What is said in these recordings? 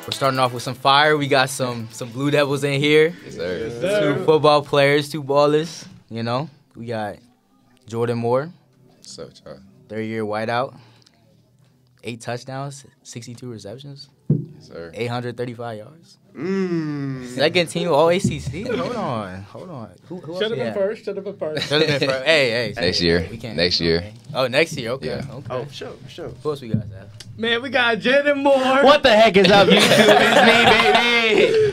We're starting off with some fire. We got some Blue Devils in here. Yes, sir. Yes, sir. 2 football players, 2 ballers. You know, we got Jordan Moore. What's up, y'all? 3rd-year whiteout. 8 touchdowns, 62 receptions. Yes, sir. 835 yards. Second team All ACC. Hold on. Who Should have been first. Hey. Next year. We can't. Next year. Oh, next year. Okay. Yeah. Okay. Oh, for sure. Who else we got, Zach? Man, we got Jayden Moore. What the heck is up, YouTube? It's me,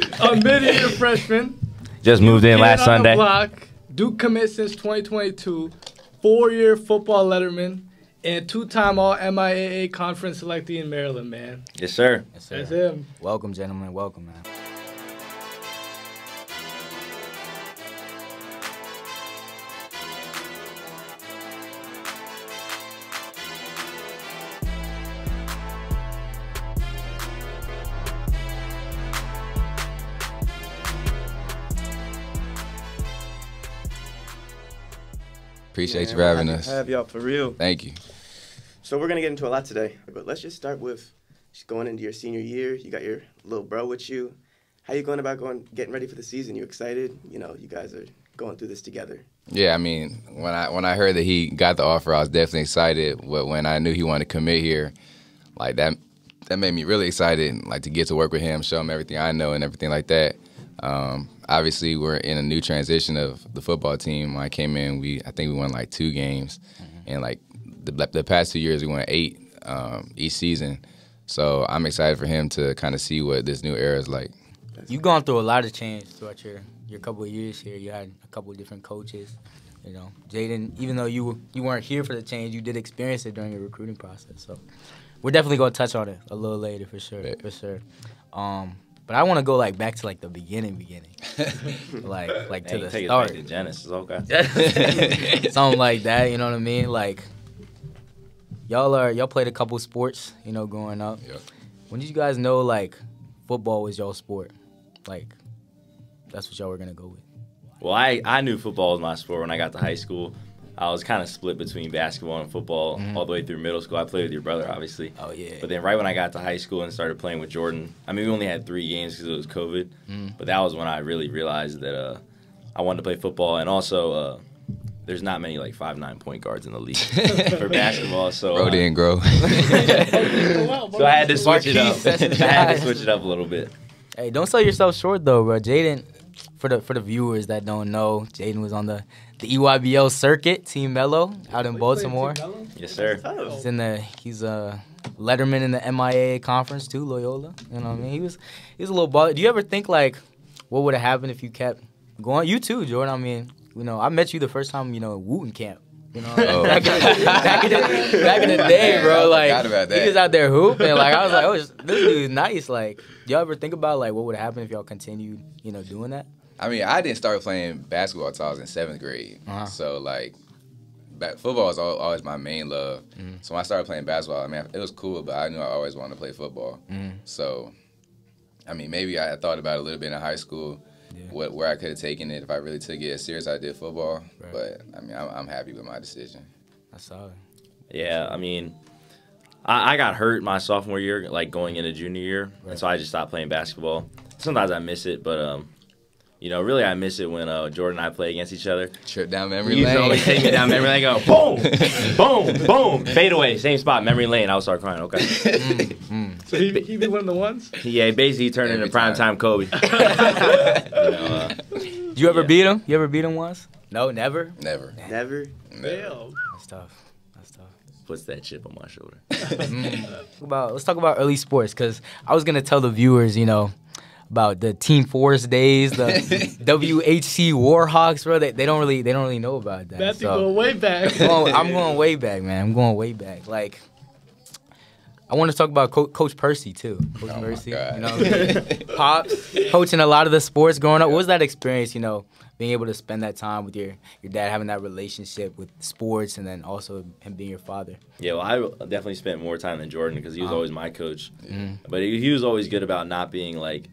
baby. A mid-year freshman. Just moved in last Kid on the Sunday. block. Duke commit since 2022. 4-year football letterman. And 2-time All-MIAA conference selectee in Maryland, man. Yes, sir. Yes, sir. That's him. Welcome, gentlemen. Welcome, man. Appreciate you for having Happy us. to have y'all for real. Thank you. So we're gonna get into a lot today, but let's just start with just going into your senior year. You got your little bro with you. How you going about getting ready for the season? You excited? You know, you guys are going through this together. Yeah, I mean, when I heard that he got the offer, I was definitely excited. But when I knew he wanted to commit here, like that made me really excited, like to get to work with him, show him everything I know and everything like that. Obviously, we're in a new transition of the football team. When I came in, I think we won like 2 games, and like the past 2 years we won 8 each season. So I'm excited for him to kind of see what this new era is like. You've gone through a lot of change throughout your couple of years here. You had a couple of different coaches. You know, Jayden, even though you weren't here for the change, you did experience it during your recruiting process. So we're definitely going to touch on it a little later for sure. Right. For sure. But I want to go like back to like the beginning, like to the take start. It back to Genesis, okay. Something like that. You know what I mean? Like y'all played a couple sports, you know, growing up. Yep. When did you guys know like football was y'all sport? Like that's what y'all were gonna go with. Well, I knew football was my sport when I got to high school. I was kind of split between basketball and football all the way through middle school. I played with your brother, obviously. Oh, yeah. But then right when I got to high school and started playing with Jordan, I mean, we only had 3 games because it was COVID. But that was when I really realized that I wanted to play football. And also, there's not many, like, 5'9" point guards in the league for basketball. So Bro didn't grow. so I had to switch it up. Marquise, I had to switch it up a little bit. Hey, don't sell yourself short though, bro. Jayden, for the viewers that don't know, Jayden was on the EYBL circuit, Team Mello, out in Baltimore. Yes, sir. He's a letterman in the MIAA conference too, Loyola. You know what I mean? He was a little baller. Do you ever think like what would have happened if you kept going? You too, Jordan. I mean, you know, I met you the first time, you know, Wooten camp. You know, back in the day, bro. Like he was out there hooping. Like I was like, oh, this dude is nice. Like, do y'all ever think about like what would happen if y'all continued, you know, doing that? I mean, I didn't start playing basketball until I was in 7th grade. So, like, football was always my main love. So when I started playing basketball, I mean, it was cool, but I knew I always wanted to play football. So, I mean, maybe I thought about it a little bit in high school, where I could have taken it if I really took it as serious as I did football. Right. But, I mean, I'm happy with my decision. That's solid. Yeah, I mean, I got hurt my sophomore year, like going into junior year, and so I just stopped playing basketball. Sometimes I miss it, but you know, really I miss it when Jordan and I play against each other. Trip down memory He lane. always take me down memory lane. Go boom, boom, boom, fade away, same spot, memory lane. I would start crying. Okay. So he be one of the ones. Yeah, basically he turned into primetime Kobe. Did you ever beat him? You ever beat him once? No, never. Never. That's tough. Puts that chip on my shoulder. Let's talk about early sports, because I was gonna tell the viewers, you know, about the Team Forest days, the WHC Warhawks, bro. They don't really know about that. Matthew going way back. I'm going way back, man. I'm going way back. Like, I want to talk about Coach Percy too. Coach Percy, you know, Pops, coaching a lot of the sports growing up. What was that experience? You know, being able to spend that time with your dad, having that relationship with sports, and then also him being your father. Yeah, well, I definitely spent more time than Jordan because he was always my coach. But he was always good about not being like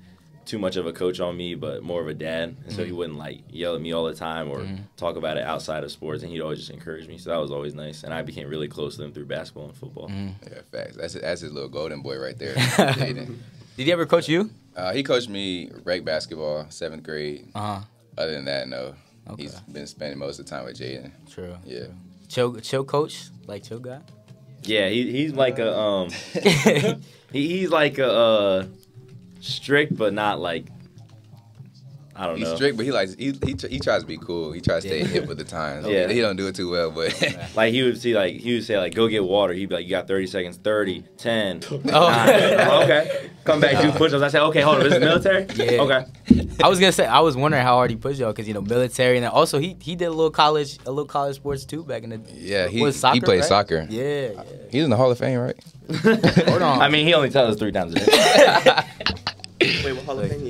too much of a coach on me, but more of a dad. And so he wouldn't like yell at me all the time or talk about it outside of sports, and he'd always just encourage me. So that was always nice. And I became really close to him through basketball and football. Yeah, facts. That's his little golden boy right there, Jayden. Did he ever coach you? He coached me rec basketball, 7th grade. Uh-huh. Other than that, no. Okay. He's been spending most of the time with Jayden. True. Yeah. Chill coach? Like chill guy? Yeah, he's like a he's like a strict but not like I don't know. He's strict, but he tries to be cool. He tries to stay hip with the times. Yeah. He don't do it too well, but Like he would say go get water. He'd be like, you got 30 seconds, 30, 10, 9. Oh. Okay. Come back, do push-ups. I said, okay, hold on, this is military? Yeah. Okay. I was gonna say I was wondering how hard he pushed y'all because military and then also he did a little college sports too back in the yeah, he soccer, played right? soccer. Yeah. He's in the Hall of Fame, right? Hold on. I mean, he only tells us 3 times a day. Wait, what Hall of Fame?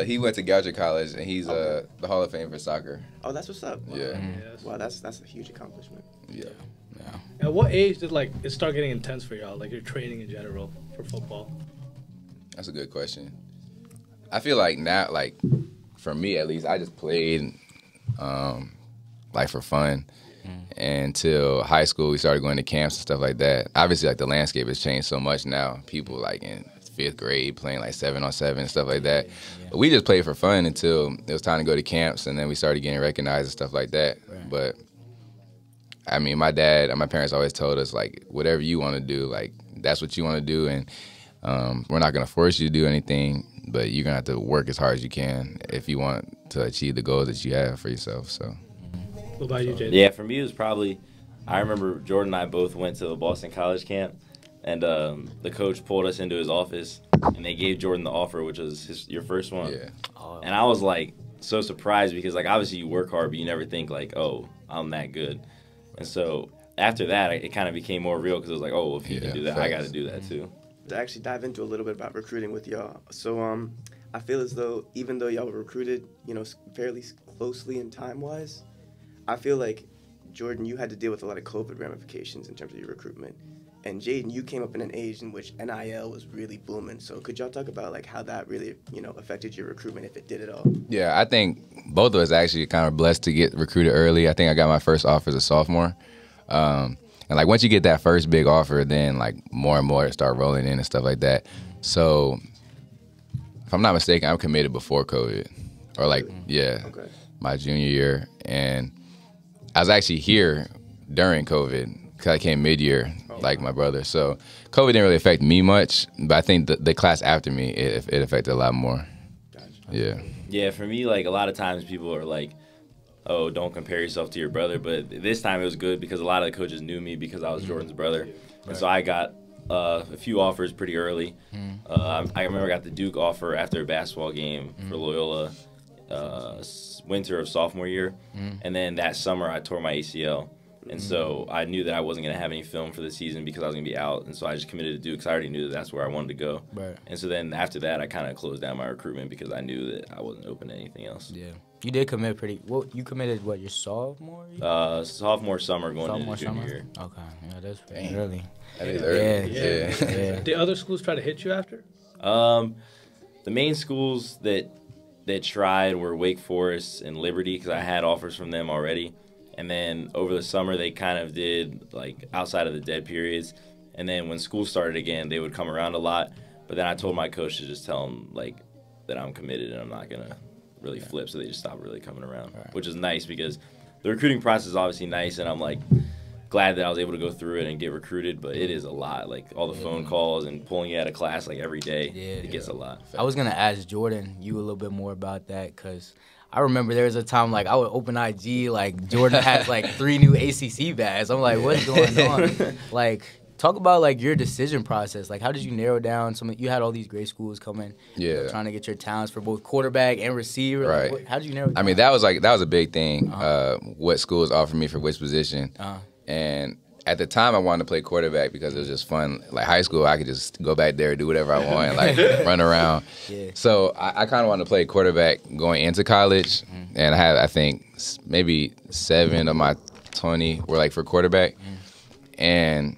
He went to Goucher College, and he's the Hall of Fame for soccer. Oh, that's what's up. Yeah. Wow, that's a huge accomplishment. Yeah. At what age did it start getting intense for y'all? Like your training in general for football? That's a good question. I feel like now, like for me at least, I just played like for fun. Until high school, we started going to camps and stuff like that. Obviously, like the landscape has changed so much now. People like in 5th grade playing like 7-on-7 and stuff like that. But we just played for fun until it was time to go to camps, and then we started getting recognized and stuff like that. Right. But I mean, my dad and my parents always told us like, whatever you want to do, like that's what you want to do, and we're not gonna force you to do anything, but you're gonna have to work as hard as you can if you want to achieve the goals that you have for yourself. So. What about you, Jayden? Yeah, for me it was probably, I remember Jordan and I both went to the Boston College camp, and the coach pulled us into his office, and they gave Jordan the offer, which was your first one. Yeah. And I was like so surprised because like obviously you work hard, but you never think like, oh, I'm that good. And so after that, it kind of became more real because it was like, oh, if you can do that, I got to do that too. To actually dive into a little bit about recruiting with y'all. So I feel as though even though y'all were recruited, fairly closely in time-wise, I feel like, Jordan, you had to deal with a lot of COVID ramifications in terms of your recruitment. And Jayden, you came up in an age in which NIL was really booming. So could y'all talk about like how that really, affected your recruitment, if it did at all? Yeah, I think both of us actually kind of blessed to get recruited early. I think I got my first offer as a sophomore. And like once you get that first big offer, then like more and more start rolling in and stuff like that. So if I'm not mistaken, I'm committed before COVID, or like my junior year, and I was actually here during COVID because I came mid-year, like my brother. So COVID didn't really affect me much, but I think the class after me, it affected a lot more. Gotcha. Yeah. Yeah, for me, like a lot of times people are like, oh, don't compare yourself to your brother. But this time it was good because a lot of the coaches knew me because I was Jordan's brother. And so I got a few offers pretty early. I remember I got the Duke offer after a basketball game for Loyola winter of sophomore year. And then that summer I tore my ACL. And so I knew that I wasn't going to have any film for the season because I was going to be out. And so I just committed to Duke because I already knew that that's where I wanted to go. Right. And so then after that, I kind of closed down my recruitment because I knew that I wasn't open to anything else. Yeah. You did commit you committed, your sophomore year? Sophomore summer going Sophomore into junior summer? year. Okay. Yeah, that's pretty early. That is early. Yeah. Did other schools try to hit you after? The main schools that tried were Wake Forest and Liberty because I had offers from them already. And then over the summer, they kind of did, like, outside of the dead periods. And then when school started again, they would come around a lot. But then I told my coach to just tell them, like, that I'm committed and I'm not going to really flip. So they just stopped really coming around, which is nice because the recruiting process is obviously nice. And I'm, like, glad that I was able to go through it and get recruited. But it is a lot. Like, all the phone calls and pulling you out of class, like, every day. It gets a lot. I was going to ask Jordan you a little bit more about that because I remember there was a time, like, I would open IG, like, Jordan has, like, 3 new ACC bags. I'm like, what's going on? Like, talk about, like, your decision process. Like, how did you narrow down you had all these great schools coming, trying to get your talents for both quarterback and receiver. Right. Like, how did you narrow it down? I mean, that was a big thing, what schools offered me for which position. And at the time, I wanted to play quarterback because it was just fun. Like high school, I could just go back there, do whatever I want, like run around. Yeah. So I kind of wanted to play quarterback going into college, and I had, I think, maybe 7 of my 20 were like for quarterback, and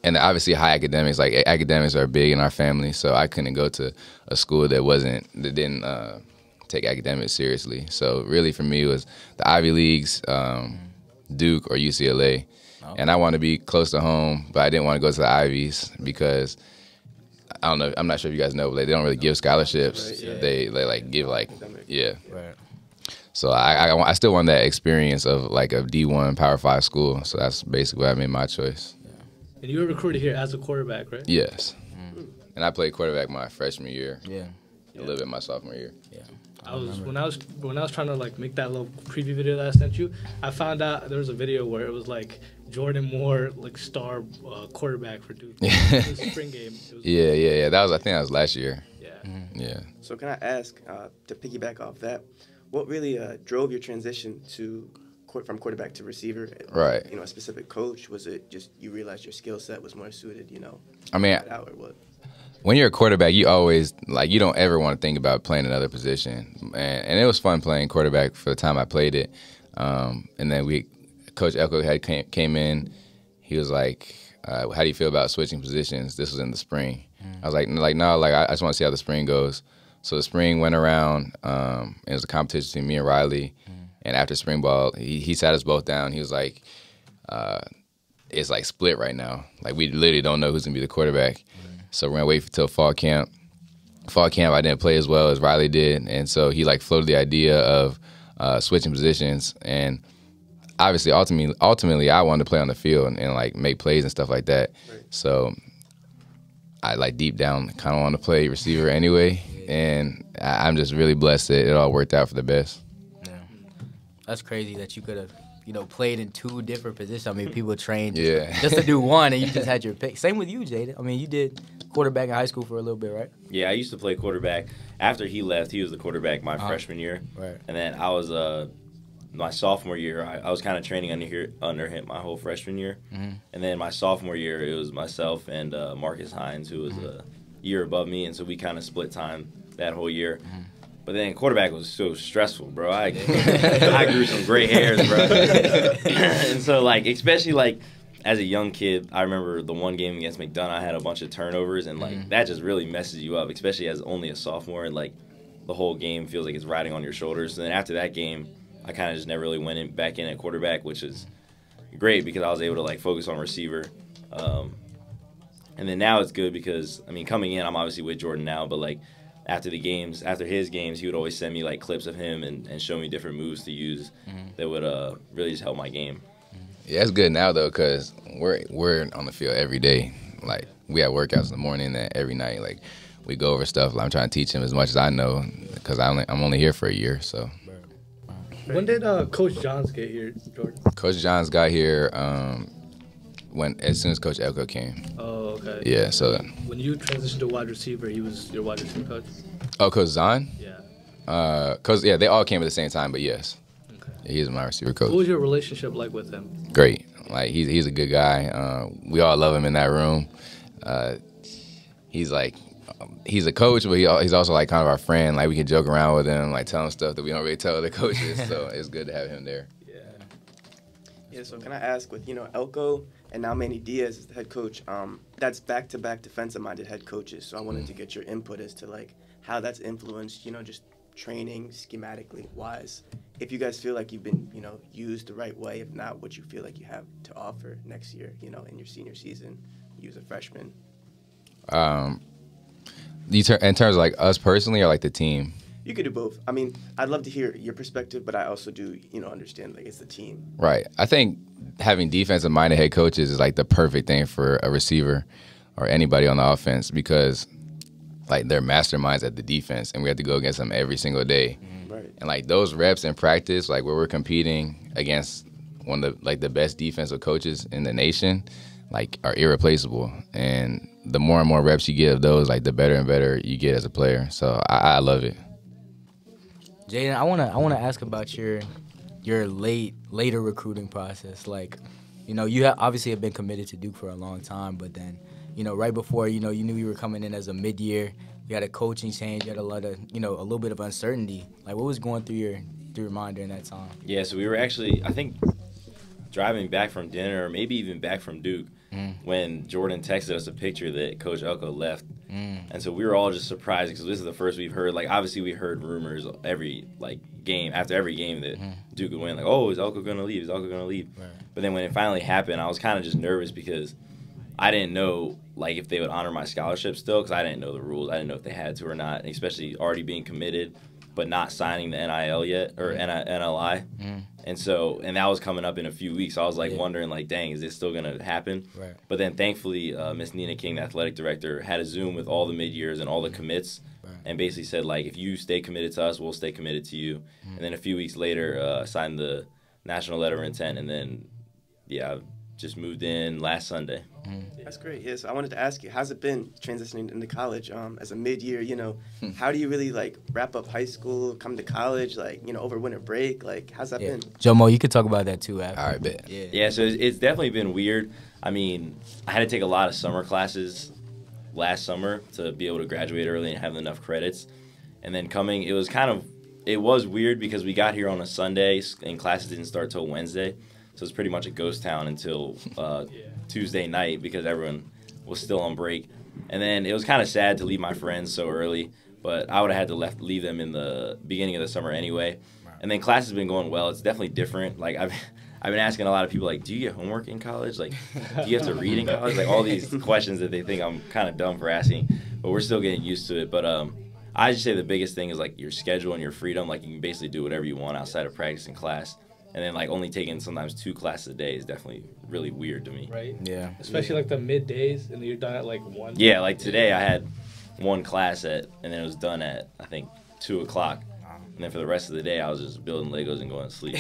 obviously high academics. Like academics are big in our family, so I couldn't go to a school that didn't take academics seriously. So really, for me, it was the Ivy Leagues, Duke or UCLA. And I want to be close to home, but I didn't want to go to the Ivies because I don't know. I'm not sure if you guys know, but they don't really give scholarships. Right, yeah. They like give like yeah. Right. So I still want that experience of like a D1 Power 5 school. So that's basically why I made my choice. And you were recruited here as a quarterback, right? Yes. And I played quarterback my freshman year. Yeah. A little bit my sophomore year. Yeah. When I was trying to like make that little preview video that I sent you, I found out there was a video where it was like Jordan Moore, like star quarterback for Duke. It was a spring game. It was Yeah. I think that was last year. Yeah. Yeah. So can I ask, to piggyback off that, what really drove your transition from quarterback to receiver? Right. You know, a specific coach? Was it just you realized your skill set was more suited, you know? I mean, Out or what? when you're a quarterback, you always you don't ever want to think about playing another position. And it was fun playing quarterback for the time I played it. And then Coach Elko came in. He was like, "How do you feel about switching positions?" This was in the spring. I was like, no, I just want to see how the spring goes. So the spring went around. It was a competition between me and Riley. And after spring ball, he sat us both down. He was like, "It's like split right now. Like we literally don't know who's gonna be the quarterback." So we're gonna wait until fall camp. Fall camp, I didn't play as well as Riley did, and so he like floated the idea of switching positions. And obviously, ultimately, I wanted to play on the field and like make plays and stuff like that. Right. So I like deep down kind of want to play receiver anyway, and I'm just really blessed that it all worked out for the best. Yeah, that's crazy that you could have, played in 2 different positions. I mean, people trained Yeah. just to do one, and you just had your pick. Same with you, Jayden. I mean, you did quarterback in high school for a little bit, right? Yeah, I used to play quarterback. After he left, he was the quarterback my freshman year. Right. And then I was my sophomore year. I was kind of training under him my whole freshman year. And then my sophomore year, it was myself and Marcus Hines, who was a year above me, and so we kind of split time that whole year. But then quarterback was so stressful, bro. I grew some gray hairs, bro. And so, like, especially, like, as a young kid, I remember the one game against McDonough, I had a bunch of turnovers, and, like, that just really messes you up, especially as only a sophomore, and, like, the whole game feels like it's riding on your shoulders. And then after that game, I kind of just never really went back in at quarterback, which is great because I was able to, like, focus on receiver. And then now it's good because, I mean, coming in, I'm obviously with Jordan now, but, like, after his games, he would always send me like clips of him and show me different moves to use that would really just help my game. Yeah, it's good now though, cause we're on the field every day. Like we have workouts in the morning and every night. Like we go over stuff. Like, I'm trying to teach him as much as I know, cause I'm only here for a year. So. When did Coach Johns get here, Jordan? Coach Johns got here as soon as Coach Elko came. Oh, okay. Yeah, so. When you transitioned to wide receiver, he was your wide receiver coach? Oh, Coach Zahn? Yeah. They all came at the same time, but yes. Okay. He's my receiver coach. What was your relationship like with him? Great. Like, he's a good guy. We all love him in that room. He's a coach, but he's also like kind of our friend. Like we can joke around with him, like tell him stuff that we don't really tell other coaches. So it's good to have him there. Yeah. So can I ask, with Elko and now Manny Diaz as the head coach, that's back-to-back defensive-minded head coaches. So I wanted to get your input as to like how that's influenced, just training schematically wise. If you guys feel like you've been, used the right way, if not, what you feel like you have to offer next year, in your senior season, you as a freshman. In terms of like us personally or like the team? You could do both. I mean, I'd love to hear your perspective, but I also do, understand like it's the team. Right. I think having defensive-minded head coaches is like the perfect thing for a receiver or anybody on the offense because like they're masterminds at the defense, and we have to go against them every single day. Right. And like those reps in practice, like where we're competing against one of the best defensive coaches in the nation, like are irreplaceable. And the more and more reps you get of those, like the better and better you get as a player. So I love it. Jayden, I wanna ask about your later recruiting process. Like, you obviously have been committed to Duke for a long time, but then, right before, you knew you were coming in as a mid-year, you had a coaching change, you had a lot of, a little bit of uncertainty. Like, what was going through your mind during that time? Yeah, so we were actually, I think, driving back from dinner or maybe even back from Duke when Jordan texted us a picture that Coach Elko left. And so we were all just surprised because this is the first we've heard. Like, obviously we heard rumors every, game, after every game that Duke would win. Like, oh, is Elko going to leave? Is Elko going to leave? Right. But then when it finally happened, I was kind of just nervous because I didn't know like if they would honor my scholarship still because I didn't know the rules. I didn't know if they had to or not, and especially already being committed but not signing the NIL yet or NLI. And so, and that was coming up in a few weeks. So I was like wondering, like, dang, is this still going to happen? Right. But then thankfully, Miss Nina King, the athletic director, had a Zoom with all the mid-years and all the commits and basically said, like, if you stay committed to us, we'll stay committed to you. And then a few weeks later, signed the national letter of intent. And then, yeah, just moved in last Sunday. That's great. Yes, I wanted to ask you, how's it been transitioning into college as a mid-year? You know, how do you really like wrap up high school, come to college, like over winter break? Like, how's that been? Jomo, you could talk about that too. After. All right, bet. Yeah. So it's definitely been weird. I mean, I had to take a lot of summer classes last summer to be able to graduate early and have enough credits. And then it was weird because we got here on a Sunday and classes didn't start till Wednesday. So it's pretty much a ghost town until Tuesday night because everyone was still on break. And then it was kind of sad to leave my friends so early, but I would have had to leave them in the beginning of the summer anyway. And then class has been going well. It's definitely different. Like I've been asking a lot of people, like, do you get homework in college? Like, do you have to read in college? Like all these questions that they think I'm kind of dumb for asking, but we're still getting used to it. But I just say the biggest thing is like your schedule and your freedom. Like you can basically do whatever you want outside of practice and class. And then, like, only taking sometimes 2 classes a day is definitely really weird to me. Right? Yeah. Especially, like, the middays, and you're done at, like, 1. Yeah, like, today I had 1 class and then it was done at, I think, 2 o'clock. And then for the rest of the day, I was just building Legos and going to sleep.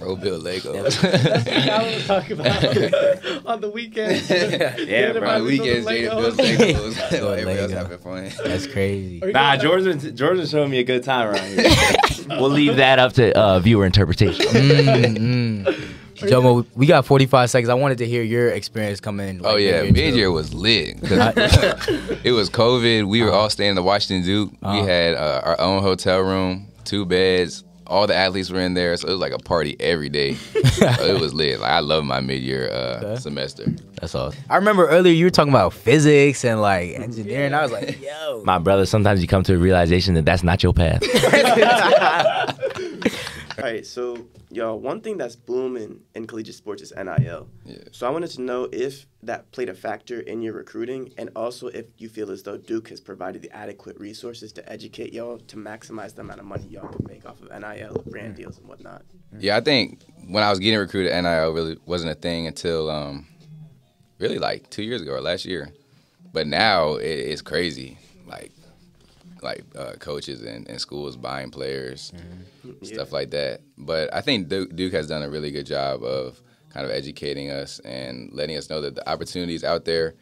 Bro, build Legos. That's what I want to talk about on the weekends. Yeah, bro. On the weekends, Jayden builds Legos. Everybody else having fun. That's crazy. Nah, George's showing me a good time around here. We'll leave that up to viewer interpretation. Jomo, we got 45 seconds. I wanted to hear your experience coming. Oh, yeah. Mid-year was lit. It was COVID. We were all staying in the Washington Duke. We had our own hotel room, 2 beds. All the athletes were in there, so it was like a party every day. So it was lit. Like I love my mid-year semester. That's awesome. I remember earlier you were talking about physics and like engineering. I was like, yo. My brother, sometimes you come to a realization that that's not your path. All right, so, y'all, one thing that's booming in collegiate sports is NIL. Yeah. So I wanted to know if that played a factor in your recruiting and also if you feel as though Duke has provided the adequate resources to educate y'all to maximize the amount of money y'all can make off of NIL, brand deals, and whatnot. Yeah, I think when I was getting recruited, NIL really wasn't a thing until really like 2 years ago or last year. But now it's crazy. Like coaches and schools buying players, stuff like that. But I think Duke has done a really good job of kind of educating us and letting us know that the opportunities out there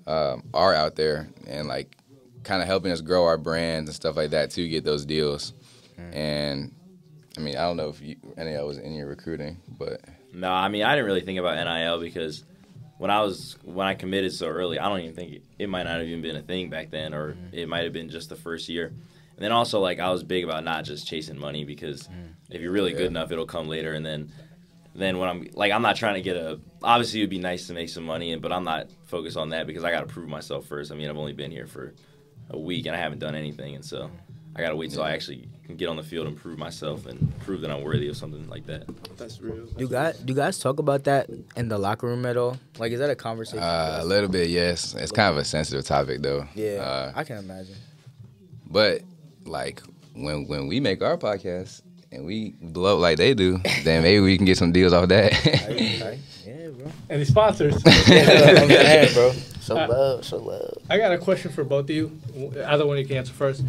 are out there and like kind of helping us grow our brands and stuff like that to get those deals. And I mean, I don't know if NIL was in your recruiting, but No, I mean, I didn't really think about NIL because when I committed so early, I don't even think it might not have even been a thing back then, or it might have been just the first year. And then also, like, I was big about not just chasing money because if you're really good enough, it'll come later. And then when I'm not trying to get obviously it would be nice to make some money, but I'm not focused on that because I got to prove myself first. I mean, I've only been here for a week and I haven't done anything, and so I got to wait till I actually can get on the field and prove myself and prove that I'm worthy of something like that. That's real. Do you guys talk about that in the locker room at all? Like, is that a conversation? a little bit, yes. It's kind of a sensitive topic, though. Yeah, I can imagine. But like when we make our podcast and we blow up like they do, then maybe we can get some deals off that. Yeah, bro. Any sponsors? I'm saying, bro. So love. I got a question for both of you. Either one of you can answer first.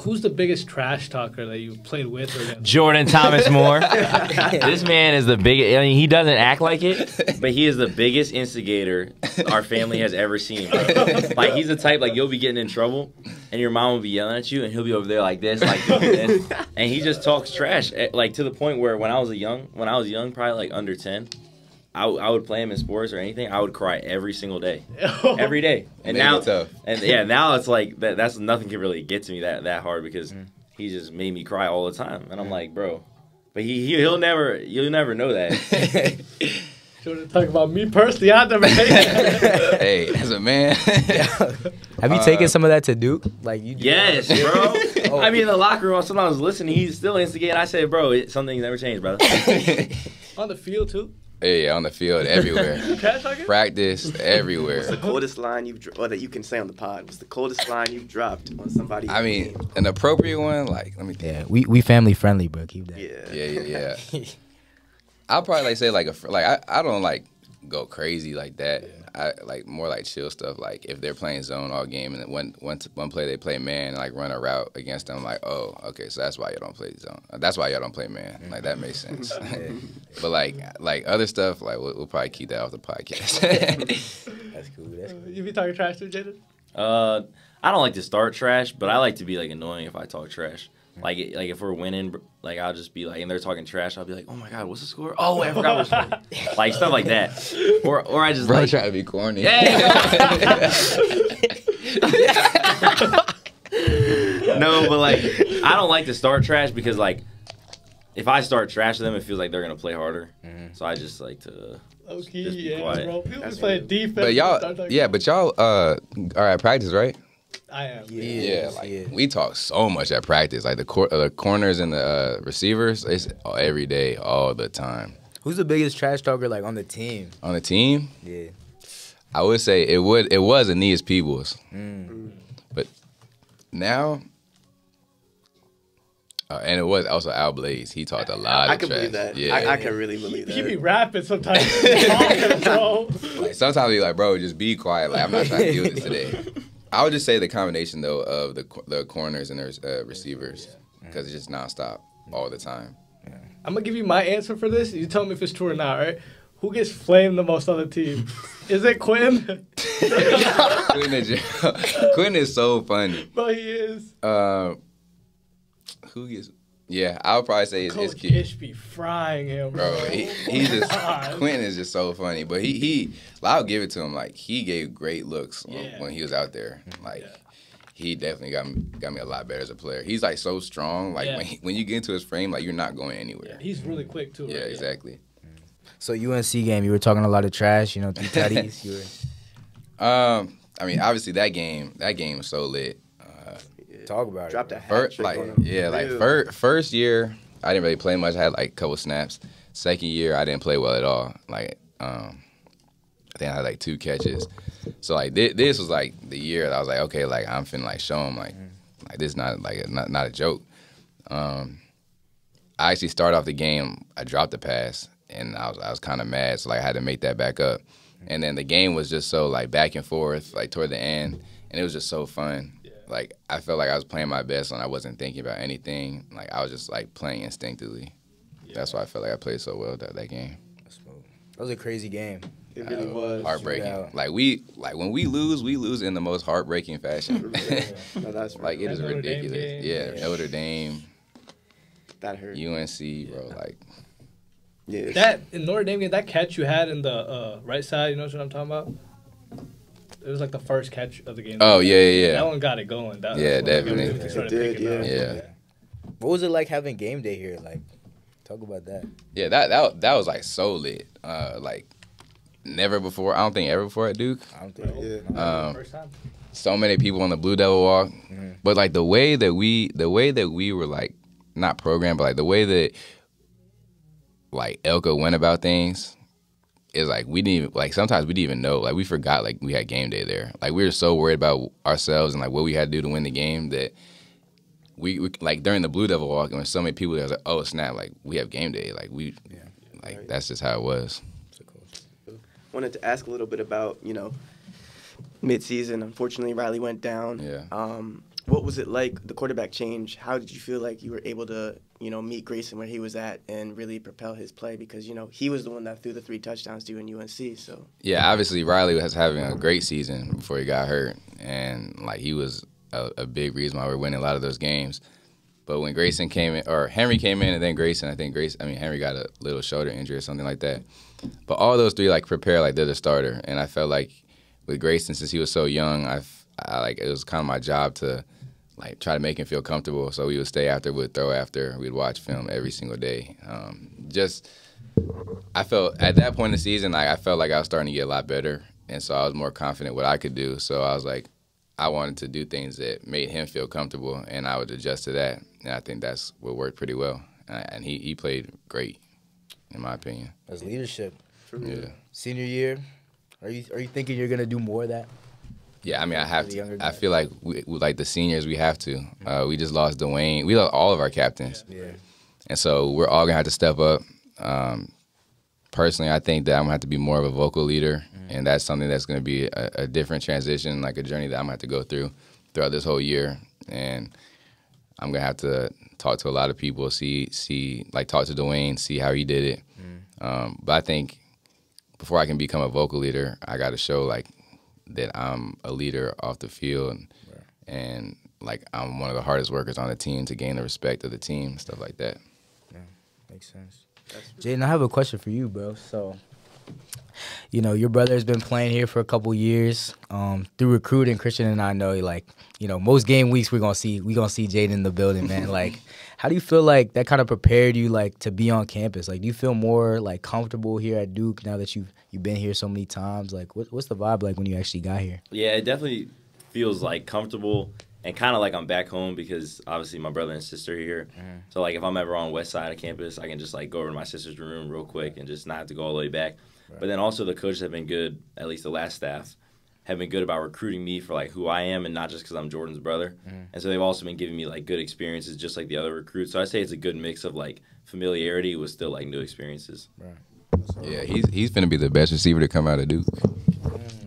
Who's the biggest trash talker that you played with or against? Jordan Thomas Moore. This man is the biggest. I mean, he doesn't act like it, but he is the biggest instigator our family has ever seen, bro. Like, he's the type, like, you'll be getting in trouble, and your mom will be yelling at you, and he'll be over there like this, like this, and he just talks trash, like, to the point where when I was young, probably like under 10, I would play him in sports or anything. I would cry every single day, every day. And now, now it's like that's nothing can really get to me that hard because he just made me cry all the time. And I'm like, bro, but you'll never know that. Jordan, talk about me personally. I never. Hey, as a man. Have you taken some of that to Duke? Like you? Yes, bro. I mean, in the locker room, sometimes listening, he's still instigating. I say, bro, something's never changed, brother. On the field too. Yeah, on the field, everywhere. Trash talking? Practice, everywhere. What's the coldest line or that you can say on the pod? What's the coldest line you've dropped on somebody? I mean, an appropriate one, like, let me think. Yeah, we family friendly, bro. Keep that. Yeah. I'll probably like say like I don't like go crazy like that. I like more like chill stuff. Like if they're playing zone all game and then one play they play man and like run a route against them, like, oh, okay, so that's why y'all don't play zone. That's why y'all don't play man. Like that makes sense. But like other stuff, like we'll probably keep that off the podcast. That's cool. That's cool. You be talking trash too, Jayden? I don't like to start trash, but I like to be like annoying if I talk trash. Like if we're winning, like I'll just be like, and they're talking trash, I'll be like, oh my god, what's the score? Oh, I forgot we're scoring. Like stuff like that, or I just Bro, like trying to be corny. No, but like I don't like to start trash because like if I start trash them, it feels like they're gonna play harder. So I just like to. Okay, Just be yeah, quiet. bro. People That's be playing real. defense. But y'all are at practice, right? I am. Yeah, we talk so much at practice. Like the corners and the receivers, it's every day, all the time. Who's the biggest trash talker like on the team? On the team, Yeah. I would say it was Aeneas Peebles, but now, and it was also Al Blaze. He talked a lot I of can trash. believe that. Yeah, I can really believe that. He be rapping sometimes. Talking, bro. like sometimes we like, bro, just be quiet. Like I'm not trying to deal with this today. I would just say the combination though of the corners and the receivers because it's just nonstop all the time. I'm gonna give you my answer for this. You tell me if it's true or not, right? Who gets flamed the most on the team? Is it Quinn? Quinn is so funny. But he is. Who gets? Yeah, I would probably say it's Coach kid. Ish be frying him, bro. Bro, he just Quentin is just so funny, but he I'll give it to him. Like he gave great looks when he was out there. Like he definitely got me a lot better as a player. He's like so strong. Like when you get into his frame, like you're not going anywhere. Yeah, he's really quick too. Yeah, right? exactly. So UNC game, you were talking a lot of trash, you know, through tutties. You were I mean, obviously that game was so lit. talk about Dropped it. a hat First, trick like on him. yeah, like Ew. first year I didn't really play much. I had like a couple snaps. Second year I didn't play well at all. Like I think I had like 2 catches. So like this was like the year that I was like, okay, like I'm finna like show him like this is not like not a joke. I actually started off the game. I dropped the pass and I was kind of mad. So like I had to make that back up. And then the game was just so like back and forth like toward the end, and it was just so fun. Like I felt like I was playing my best when I wasn't thinking about anything. Like I was just like playing instinctively. That's why I felt like I played so well that game. That was a crazy game. It really was. Heartbreaking. Yeah. Like when we lose in the most heartbreaking fashion. No, that's Like it is That Notre Dame ridiculous. game. Yeah, Notre Dame, that hurt. UNC, bro. Like Yeah. That in Notre Dame game, that catch you had in the right side, you know what I'm talking about? It was like the first catch of the game. oh yeah. That one got it going. That, Yeah, that's when definitely. it started It did, picking up. Yeah. What was it like having game day here? Like, talk about that. Yeah, that was like so lit. Like never before. I don't think ever before at Duke. I don't think. Yeah. First time. So many people on the Blue Devil walk, but like the way that we were like not programmed, but like the way that like Elko went about things is like we didn't even, like sometimes we didn't even know, like we forgot like we had game day there. Like we were so worried about ourselves and like what we had to do to win the game that we like during the Blue Devil walk, and when so many people there was like, oh snap, like we have game day, like like that's just how it was. Wanted to ask a little bit about, mid-season. Unfortunately, Riley went down. Yeah. What was it like, the quarterback change? How did you feel like you were able to, meet Grayson where he was at and really propel his play? Because, he was the one that threw the 3 touchdowns to you in UNC. So Yeah, obviously Riley was having a great season before he got hurt, and like he was a big reason why we're winning a lot of those games. But when Grayson came in, or Henry came in, and then Grayson, Henry got a little shoulder injury or something like that. But all those 3 like prepare like they're the starter, and I felt like with Grayson, since he was so young, I like it was kind of my job to like try to make him feel comfortable. So we would stay after, we'd throw after, we'd watch film every single day. I felt at that point in the season, like I felt like I was starting to get a lot better, and so I was more confident what I could do. So I was like, I wanted to do things that made him feel comfortable, and I would adjust to that. And I think that's what worked pretty well. And he played great, in my opinion. That's leadership. For real. Yeah. Senior year, are you thinking you're gonna do more of that? Yeah, I mean, I have the to. younger I guys. feel like we like the seniors, we have to. We just lost Dwayne. We lost all of our captains. Yeah. And so we're all going to have to step up. Personally, I think that I'm going to have to be more of a vocal leader, and that's something that's going to be a different transition, like a journey that I'm going to have to go through throughout this whole year. And I'm going to have to talk to a lot of people, talk to Dwayne, see how he did it. But I think before I can become a vocal leader, I got to show, like, that I'm a leader off the field and like I'm one of the hardest workers on the team to gain the respect of the team, stuff like that. Yeah, makes sense. Jayden, I have a question for you, bro. So, you know, your brother has been playing here for a couple years. Through recruiting, Christian and I know, like, you know, most game weeks we're gonna see Jayden in the building, man. Like, how do you feel like that kind of prepared you, like, to be on campus? Like, do you feel more like comfortable here at Duke now that you've been here so many times? Like, what's the vibe like when you actually got here? Yeah, it definitely feels like comfortable and kind of like I'm back home because obviously my brother and sister are here. So like if I'm ever on west side of campus, I can just like go over to my sister's room real quick and just not have to go all the way back. But then also the coaches have been good, at least the last staff, have been good about recruiting me for like who I am and not just because I'm Jordan's brother. And so they've also been giving me like good experiences just like the other recruits. So I say it's a good mix of like familiarity with still like new experiences. Yeah, he's finna be the best receiver to come out of Duke.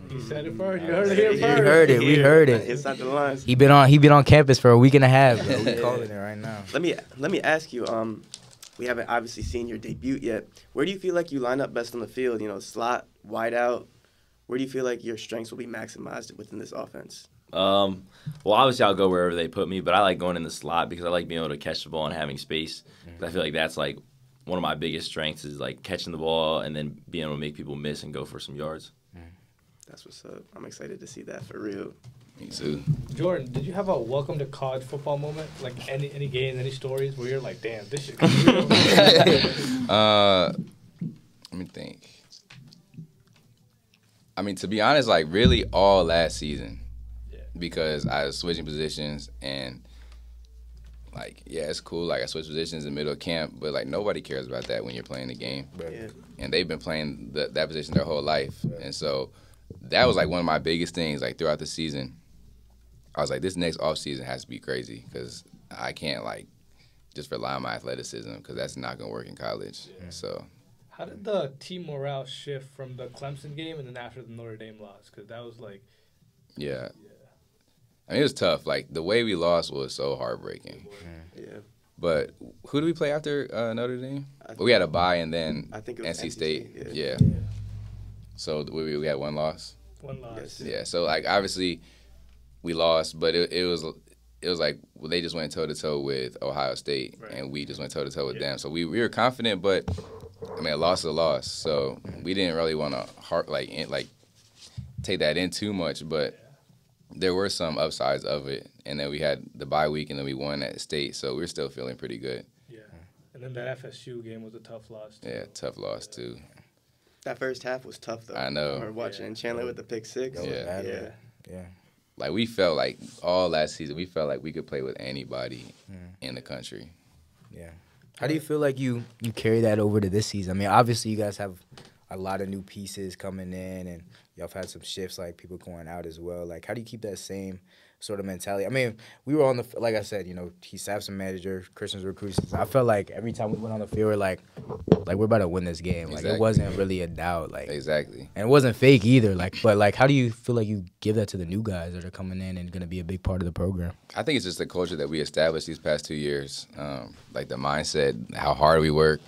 He said it first. You heard it here first. We heard it. We heard it. Inside the lines. He been on campus for a week and a half, bro. We calling it right now. Let me ask you. We haven't obviously seen your debut yet. Where do you feel like you line up best on the field? You know, slot, wide out. Where do you feel like your strengths will be maximized within this offense? Well, obviously I'll go wherever they put me, but I like going in the slot because I like being able to catch the ball and having space. 'Cause I feel like that's like one of my biggest strengths is like catching the ball and then being able to make people miss and go for some yards. That's what's up. I'm excited to see that for real. Me too. Jordan, did you have a welcome to college football moment? Like any games, any stories where you're like, damn, this shit could be real? Let me think. I mean, to be honest, like really all last season, because I was switching positions and like, yeah, it's cool. Like I switched positions in the middle of camp, but like nobody cares about that when you're playing the game. Yeah. And they've been playing that position their whole life, and so that was like one of my biggest things. Like throughout the season, I was like, this next off season has to be crazy because I can't like just rely on my athleticism because that's not gonna work in college. So. How did the team morale shift from the Clemson game and then after the Notre Dame loss? Because that was like... Yeah. I mean, it was tough. Like, the way we lost was so heartbreaking. Yeah. But who did we play after Notre Dame? We had a bye and then I think it was NC State. Yeah. So we had one loss. One loss. Yeah. So, like, obviously we lost, but it was like they just went toe-to-toe with Ohio State, and we just went toe-to-toe with them. So we were confident, but... I mean, a loss is a loss, so we didn't really want to take that in too much. But there were some upsides of it, and then we had the bye week, and then we won at State, so we're still feeling pretty good. Yeah, and then that FSU game was a tough loss. Too. Yeah, tough loss too. That first half was tough though. I know. I remember watching Chandler with the pick six. Yeah. Yeah. Like we felt like all last season, we felt like we could play with anybody in the country. Yeah. How do you feel like you carry that over to this season? I mean, obviously you guys have a lot of new pieces coming in, and y'all have had some shifts, like people going out as well. Like, how do you keep that same sort of mentality? I mean, we were on the, like I said, you know, he's staff's a manager, Christian's recruiting. I felt like every time we went on the field, we're like we're about to win this game. Like, Exactly. It wasn't really a doubt. Like, Exactly. and it wasn't fake either. Like, but like, how do you feel like you give that to the new guys that are coming in and going to be a big part of the program? I think it's just the culture that we established these past 2 years. Like the mindset, how hard we work.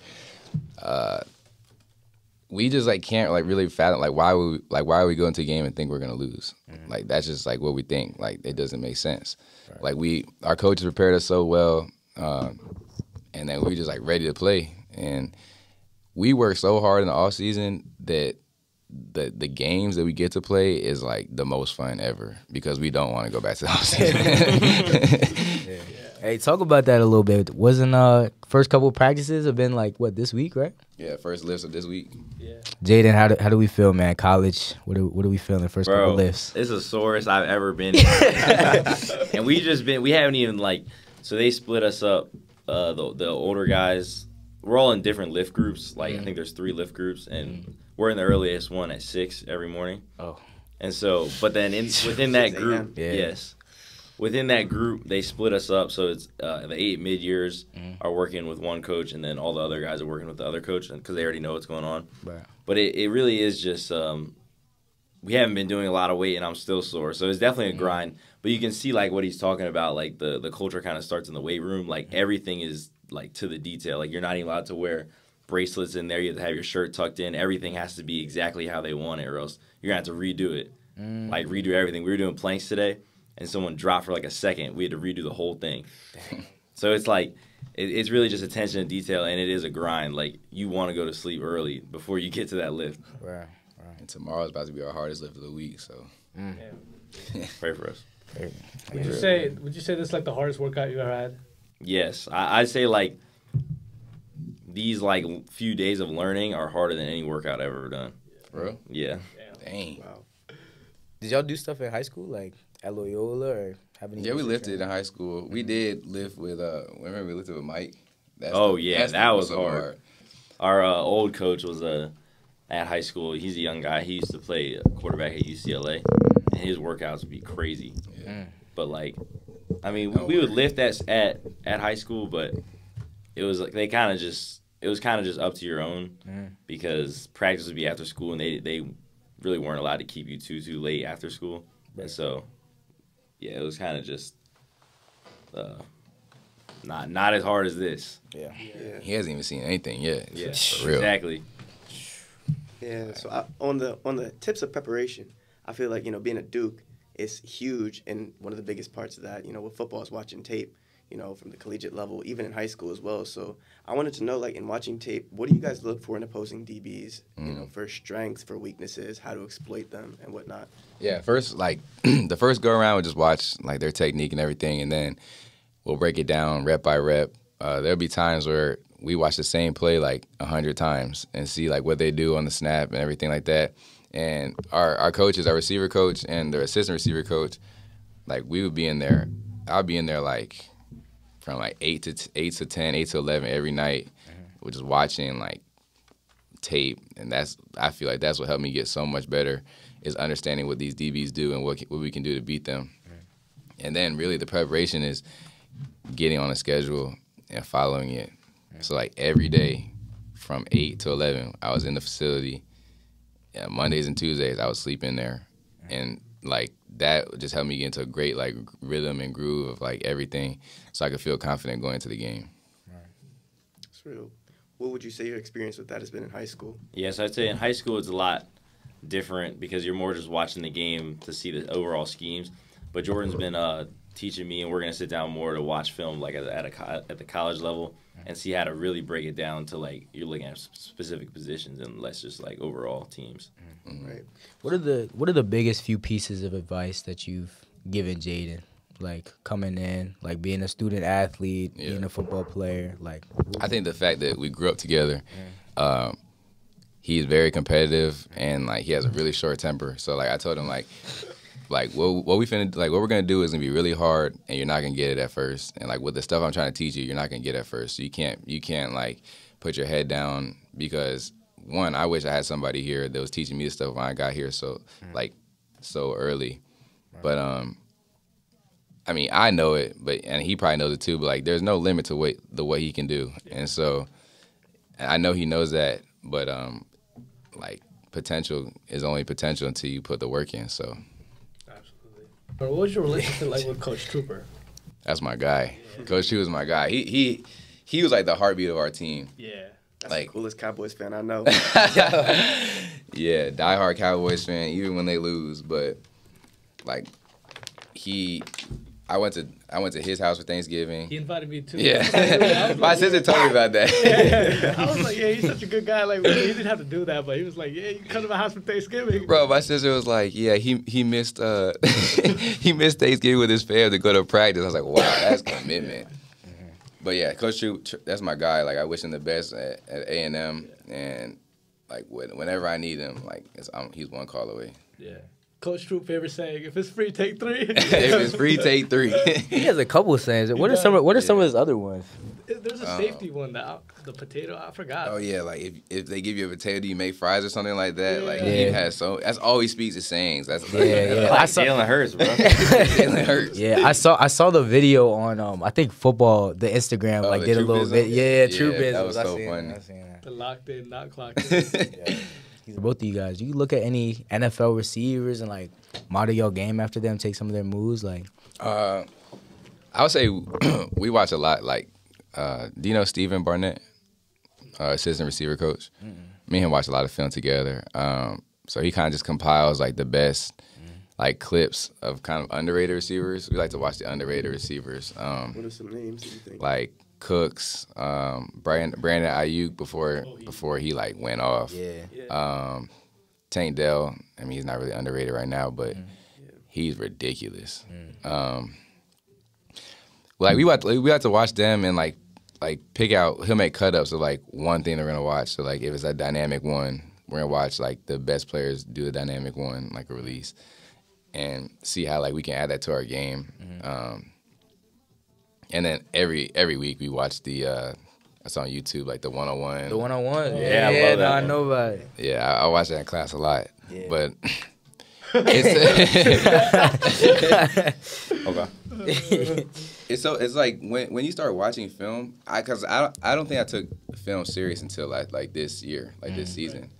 We just like can't like really fathom why are we going to a game and think we're gonna lose? Like that's just like what we think. Like it doesn't make sense. Right. Like our coaches prepared us so well, and then we just like ready to play. And we work so hard in the off season that the games that we get to play is like the most fun ever because we don't want to go back to the off season. Hey, talk about that a little bit. Wasn't first couple of practices have been like what this week, right? Yeah, first lifts of this week. Yeah. Jayden, how do we feel, man? College, what do we feel in the first couple of lifts? It's the sorest I've ever been. And we haven't even so they split us up. The older guys we're all in different lift groups. Like I think there's 3 lift groups, and we're in the earliest one at 6 every morning. Oh. And so, but then within that 6 group, a.m. Yeah. yes, within that group they split us up. So it's the 8 mid years are working with one coach, and then all the other guys are working with the other coach, because they already know what's going on. Right. But it really is just we haven't been doing a lot of weight, and I'm still sore. So it's definitely a grind. But you can see like what he's talking about. Like the culture kind of starts in the weight room. Like everything is like to the detail. Like you're not even allowed to wear bracelets in there. You have to have your shirt tucked in. Everything has to be exactly how they want it, or else you're gonna have to redo it. Like redo everything. We were doing planks today, and someone dropped for like a second. We had to redo the whole thing. So it's like it's really just attention to detail, and it is a grind. Like you want to go to sleep early before you get to that lift. Right. And tomorrow's about to be our hardest lift of the week, so Pray for us. Would you say this is like the hardest workout you ever had? Yes, I'd say like these like few days of learning are harder than any workout I've ever done. for real. Yeah. Dang. Wow. Did y'all do stuff in high school, like at Loyola, or have any? Yeah, we lifted in high school. We did lift with remember we lifted with Mike. That was so hard. Our old coach was at high school. He's a young guy. He used to play quarterback at UCLA, and his workouts would be crazy. Yeah. But like, I mean, we would lift at high school, but it was like it was kind of just up to your own because practice would be after school, and they really weren't allowed to keep you too late after school, and so yeah, it was kind of just not as hard as this. Yeah. He hasn't even seen anything yet. Yeah, For real. exactly. Yeah. So on the tips of preparation, I feel like being a Duke is huge, and one of the biggest parts of that with football is watching tape. From the collegiate level, even in high school as well. So I wanted to know, like, in watching tape, what do you guys look for in opposing DBs? For strengths, for weaknesses, how to exploit them, and whatnot. Yeah, first, like, the first go-around, we'll just watch, like, their technique and everything, and then we'll break it down rep by rep. There'll be times where we watch the same play, like, 100 times and see, like, what they do on the snap and everything like that. And our coaches, our receiver coach and the assistant receiver coach, like, we would be in there. I'll be in there, like, from like 8 to 10, 8 to 11 every night. We're just watching like tape, and I feel like that's what helped me get so much better is understanding what these DBs do and what we can do to beat them. And then really the preparation is getting on a schedule and following it. So like every day from 8 to 11, I was in the facility. Yeah, Mondays and Tuesdays, I would sleep in there, and like that just helped me get into a great like rhythm and groove of like everything, so I could feel confident going into the game. That's real. What would you say your experience with that has been in high school? Yes, I'd say in high school it's a lot different because you're more just watching the game to see the overall schemes. But Jordan's been teaching me, and we're gonna sit down more to watch film like at the college level and see how to really break it down to like you're looking at specific positions and less just like overall teams. Right. What are the biggest few pieces of advice that you've given Jayden, like coming in, like being a student athlete, being a football player? Like, I think the fact that we grew up together, he's very competitive and like he has a really short temper. So like I told him like what we're gonna do is gonna be really hard, and you're not gonna get it at first. And like with the stuff I'm trying to teach you, you're not gonna get it at first. So you can't like put your head down because. One, I wish I had somebody here that was teaching me this stuff when I got here so early. But I mean, I know it, and he probably knows it too, but like there's no limit to what he can do. And so I know he knows that, but like potential is only potential until you put the work in. So Absolutely. But what was your relationship like with Coach Trooper? that's my guy. Coach Chu was my guy. He was like the heartbeat of our team. Yeah. That's Like- the coolest Cowboys fan I know. Yeah, diehard Cowboys fan, even when they lose. But like I went to his house for Thanksgiving. He invited me too. Yeah, my sister told me about that. I was like, yeah, he's such a good guy. Like, he didn't have to do that, but he was like, yeah, you can come to my house for Thanksgiving. Bro, my sister was like, yeah, he missed he missed Thanksgiving with his family to go to practice. I was like, wow, that's commitment. But yeah, Coach Chu, that's my guy. Like I wish him the best at A&M, and like whenever I need him, like he's one call away. Yeah. Coach Troop favorite saying, if it's free, take 3. If it's free, take 3. he has a couple of sayings. What are some of his other ones? There's a safety one, the potato. I forgot. Oh yeah, like if they give you a potato, do you make fries or something like that? Yeah. Like Yeah. he has that's all he speaks is sayings. That's Yeah. Like Jalen Hurts, bro. Jalen Hurts. Yeah, I saw the video on I think football, the Instagram Oh, like the did a True little Bizzle? bit. Yeah, Yeah, True that Bizzle. was I so seen funny. I seen that. The locked in, not clocked in. Both of you guys, do you look at any NFL receivers and like model your game after them, take some of their moves? Like, I would say we watch a lot. Like, do you know Stephen Barnett, assistant receiver coach? Me and him watch a lot of film together. So he kind of just compiles like the best like clips of kind of underrated receivers. We like to watch the underrated receivers. What are some names that you think? Like Cooks, Brandon Ayuk before he like went off. Tank Dell. I mean, he's not really underrated right now, but he's ridiculous. Like we have to watch them and like pick out. He'll make cut ups of like one thing they're gonna watch. So like if it's a dynamic one, we're gonna watch like the best players do the dynamic one, like a release, and see how like we can add that to our game. And then every week we watch it's on YouTube, like the 101. the 101. Yeah, I love that I one. know about it. Yeah, I watch that in class a lot. Yeah. But it's Okay. it's like when you start watching film, I don't think I took film serious until like this year, like this season,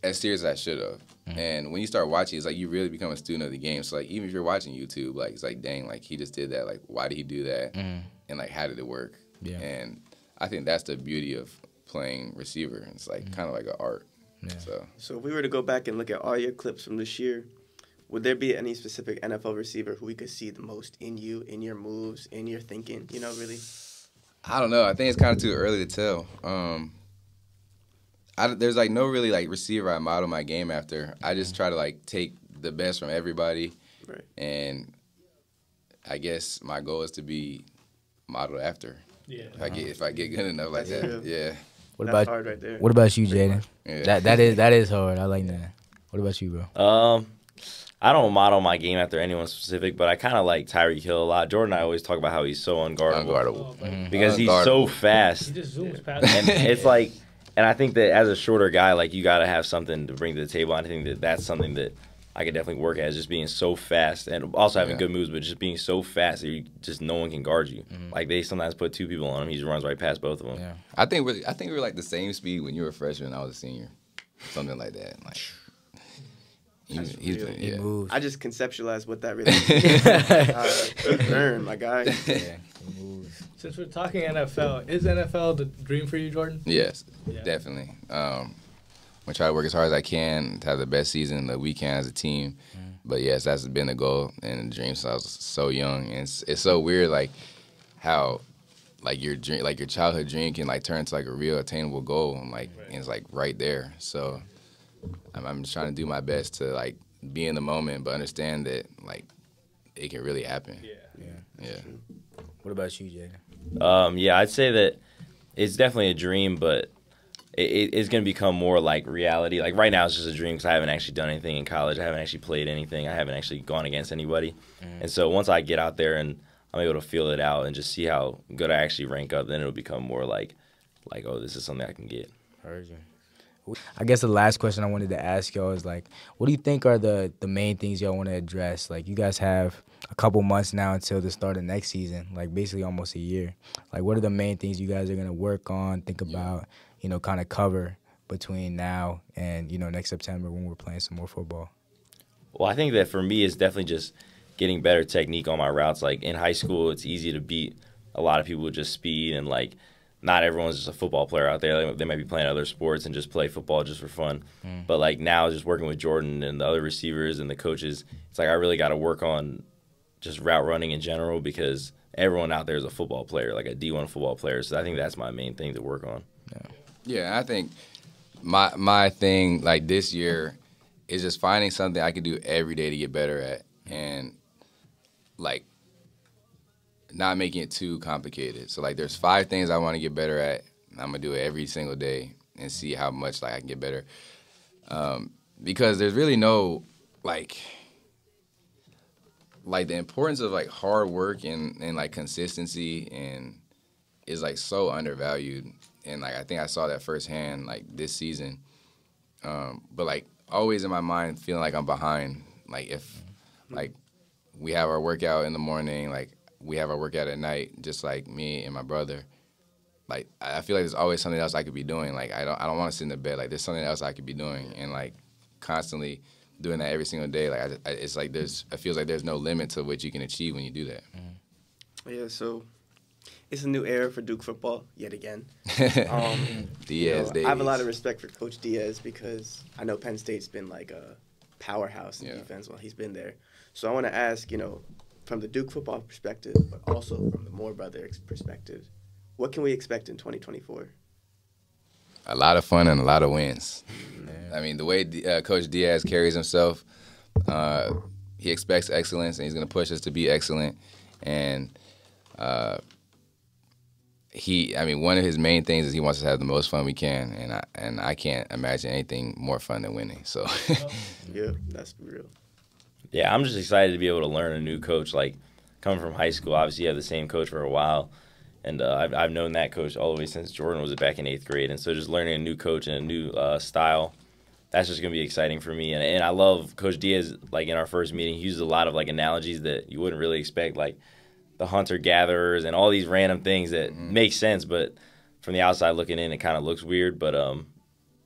as serious as I should have. And when you start watching, it's like you really become a student of the game. So like even if you're watching YouTube, like it's like dang, like he just did that. Like why did he do that? And like how did it work? Yeah. And I think that's the beauty of playing receiver. It's like kind of like an art. Yeah. So if we were to go back and look at all your clips from this year, would there be any specific NFL receiver who we could see the most in you, in your moves, in your thinking? You know, really. I don't know. I think it's kind of too early to tell. There's like no really like receiver I model my game after. I just try to like take the best from everybody, Right. and I guess my goal is to be modeled after. Yeah. If I get good enough like That's that, true. yeah. What That's about hard right there. What about you, Jayden? Yeah. That is hard. I like that. What about you, bro? I don't model my game after anyone specific, but I kind of like Tyreek Hill a lot. Jordan and I always talk about how he's so unguardable. Because he's so He fast. just zooms past. And it's like, and I think that as a shorter guy, like you got to have something to bring to the table. I think that that's something that I could definitely work at, is just being so fast and also having good moves, but just being so fast that no one can guard you. Like they sometimes put two people on him, he just runs right past both of them. Yeah. I think we were like the same speed when you were a freshman and I was a senior, something like that. Like He moves. I just conceptualized what that really means. Learn, my guy. Yeah, he moves. Since we're talking NFL, is NFL the dream for you, Jordan? Yes, Yeah. definitely. I'm gonna try to work as hard as I can to have the best season that we can as a team. But yes, that's been the goal and the dream since I was so young. And it's so weird, like how like your dream, like your childhood dream can like turn into like a real attainable goal, and like and it's like right there. So I'm just trying to do my best to like be in the moment, but understand that like it can really happen. Yeah. What about you, Jayden? Yeah, I'd say that it's definitely a dream, but it's going to become more like reality. Like right now it's just a dream because I haven't actually done anything in college. I haven't actually played anything. I haven't actually gone against anybody. And so once I get out there and I'm able to feel it out and just see how good I actually rank up, then it'll become more like oh, this is something I can get. Heard you. I guess the last question I wanted to ask y'all is like, what do you think are the main things y'all want to address? Like you guys have a couple months now until the start of next season, like basically almost a year. Like what are the main things you guys are going to work on, think about, kind of cover between now and, next September when we're playing some more football? Well, I think that for me it's definitely just getting better technique on my routes. Like in high school, it's easy to beat a lot of people with just speed, and like not everyone's just a football player out there. They might be playing other sports and just play football just for fun. But like now, just working with Jordan and the other receivers and the coaches, it's like I really got to work on just route running in general because everyone out there is a football player, like a D1 football player. So I think that's my main thing to work on. Yeah, I think my thing like this year is just finding something I can do every day to get better at, and like not making it too complicated. So like there's 5 things I want to get better at. I'm gonna do it every single day and see how much like I can get better. Because there's really no like the importance of like hard work and like consistency, and is like so undervalued, and like I think I saw that firsthand like this season. But like always in my mind, feeling like I'm behind. Like if like we have our workout in the morning, like we have our workout at night, just like me and my brother. Like I feel like there's always something else I could be doing. Like I don't want to sit in the bed. Like there's something else I could be doing, and like constantly doing that every single day. Like it's like it feels like there's no limit to what you can achieve when you do that. Yeah, so it's a new era for Duke football yet again. Diaz days. I have a lot of respect for Coach Diaz because I know Penn State's been like a powerhouse in defense while he's been there. So I want to ask, from the Duke football perspective, but also from the Moore Brothers perspective, what can we expect in 2024? A lot of fun and a lot of wins. I mean, the way Coach Diaz carries himself, he expects excellence, and he's going to push us to be excellent. And one of his main things is he wants us to have the most fun we can, and I can't imagine anything more fun than winning. So, yeah, that's real. Yeah, I'm just excited to be able to learn a new coach. Like coming from high school, obviously you have the same coach for a while, and I've known that coach all the way since Jordan was back in 8th grade. And so just learning a new coach and a new style, that's just gonna be exciting for me. And I love Coach Diaz. Like in our first meeting, he used a lot of like analogies that you wouldn't really expect, like the hunter-gatherers and all these random things that make sense, but from the outside looking in, it kind of looks weird. But,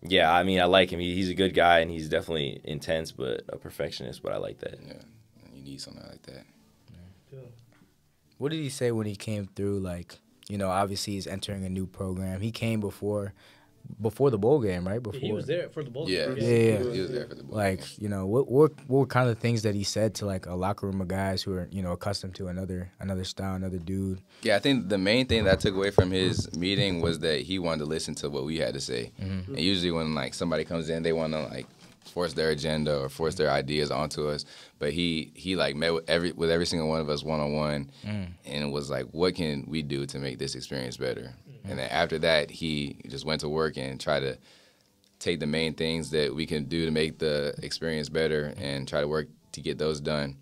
yeah, I mean, I like him. He's a good guy, and he's definitely intense, but a perfectionist, but I like that. Yeah, you need something like that. Yeah. What did he say when he came through? Like, obviously he's entering a new program. He came before the bowl game, right? Before He was there for the bowl Yeah, game. he was there for the bowl Like, game. what were kind of things that he said to like a locker room of guys who are accustomed to another style, another dude? Yeah, I think the main thing that I took away from his meeting was that he wanted to listen to what we had to say. And usually when like somebody comes in, they want to like force their agenda or force their ideas onto us. But he like met with every single one of us one-on-one, and was like, what can we do to make this experience better? And then after that, he just went to work and tried to take the main things that we can do to make the experience better and try to work to get those done.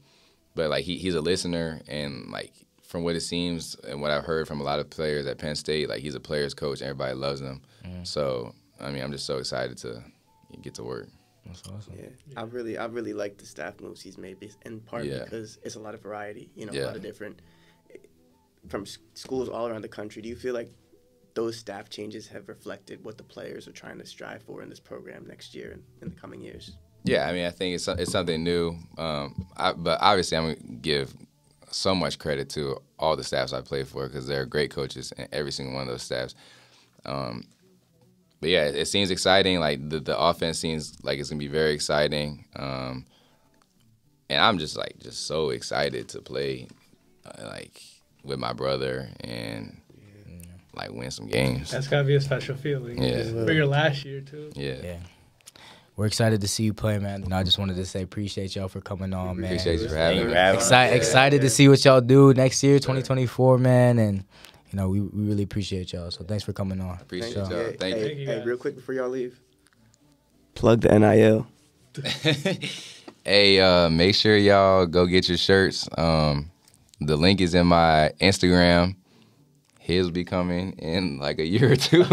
But like he's a listener, and like from what it seems and what I've heard from a lot of players at Penn State, like he's a player's coach. Everybody loves him. So I mean, I'm just so excited to get to work. That's awesome. Yeah, I really like the staff moves he's made, in part because it's a lot of variety. A lot of different from schools all around the country. Do you feel like those staff changes have reflected what the players are trying to strive for in this program next year and in the coming years? Yeah, I mean, I think it's something new. But obviously, I'm going to give so much credit to all the staffs I played for because they're great coaches in every single one of those staffs. But yeah, it seems exciting. Like the offense seems like it's going to be very exciting. And I'm just so excited to play like with my brother and like win some games. That's gotta be a special feeling. Yeah. For your last year too. Yeah. We're excited to see you play, man. I just wanted to say appreciate y'all for coming on, man. Appreciate you for having me. Excited to see what y'all do next year, 2024, man. And we really appreciate y'all. So thanks for coming on. Appreciate y'all. Hey, Thank you. Hey, real quick before y'all leave, plug the NIL. Hey, make sure y'all go get your shirts. The link is in my Instagram. His will be coming in like a year or two.